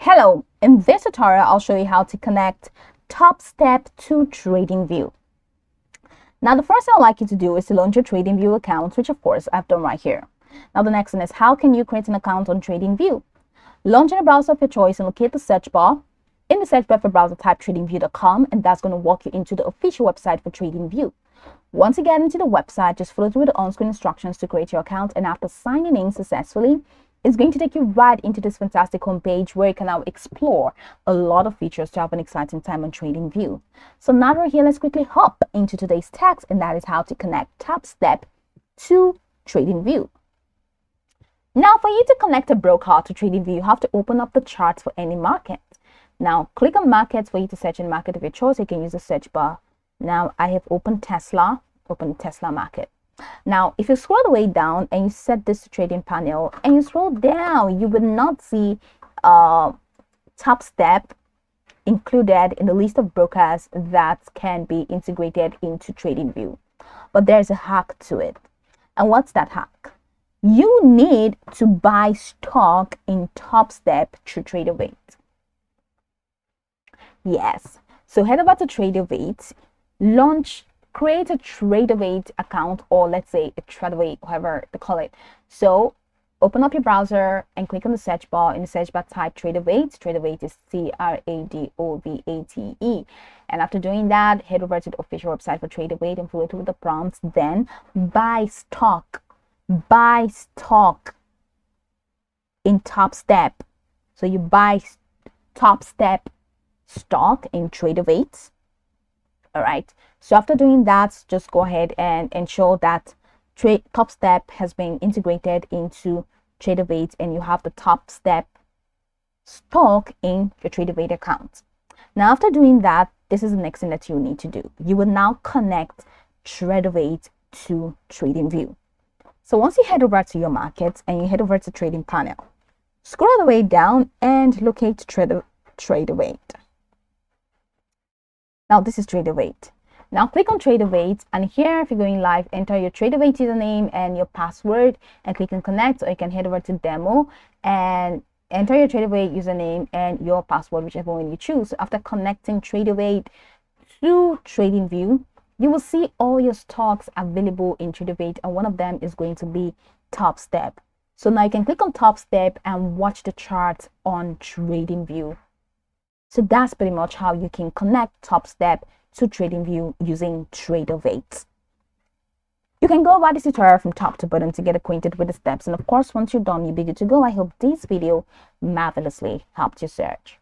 Hello, in this tutorial I'll show you how to connect TopStep to TradingView. Now the first thing I'd like you to do is to launch your TradingView account, which of course I've done right here. Now the next one is how can you create an account on TradingView? Launch in a browser of your choice and locate the search bar. In the search bar for browser, type tradingview.com and that's going to walk you into the official website for TradingView. Once you get into the website, just follow through the on-screen instructions to create your account, and after signing in successfully, it's going to take you right into this fantastic homepage where you can now explore a lot of features to have an exciting time on TradingView. So now we're here, let's quickly hop into today's text, and that is how to connect TopStep to TradingView. Now, for you to connect a broker to TradingView, you have to open up the charts for any market. Now, click on markets for you to search in market of your choice. You can use the search bar. Now, I have opened Tesla, open Tesla market. Now, if you scroll the way down and you set this to trading panel and you scroll down, you will not see TopStep included in the list of brokers that can be integrated into TradingView. But there's a hack to it. And what's that hack? You need to buy stock in TopStep through Tradeovate. Yes. So head over to Tradeovate, create a Tradeovate account, or let's say a Tradeovate, however they call it. So open up your browser and click on the search bar. In the search bar, type Tradeovate. Tradeovate is Tradovate. And after doing that, head over to the official website for Tradeovate and follow through with the prompts. Then buy stock in TopStep. So you buy TopStep stock in Tradeovate. All right, so after doing that, just go ahead and ensure that TopStep has been integrated into Tradeovate and you have the TopStep stock in your Tradeovate account. Now, after doing that, this is the next thing that you need to do. You will now connect Tradeovate to TradingView. So once you head over to your markets and you head over to trading panel, scroll the way down and locate Tradeovate. Now this is Tradeovate. Now click on Tradeovate, and here if you're going live, enter your Tradeovate username and your password and click on connect, or you can head over to demo and enter your Tradeovate username and your password, whichever one you choose. So after connecting Tradeovate to TradingView, you will see all your stocks available in Tradeovate, and one of them is going to be TopStep. So now you can click on TopStep and watch the chart on TradingView. So that's pretty much how you can connect TopStep to TradingView using Tradeovate. You can go over this tutorial from top to bottom to get acquainted with the steps. And of course, once you're done, you'll be good to go. I hope this video marvelously helped your search.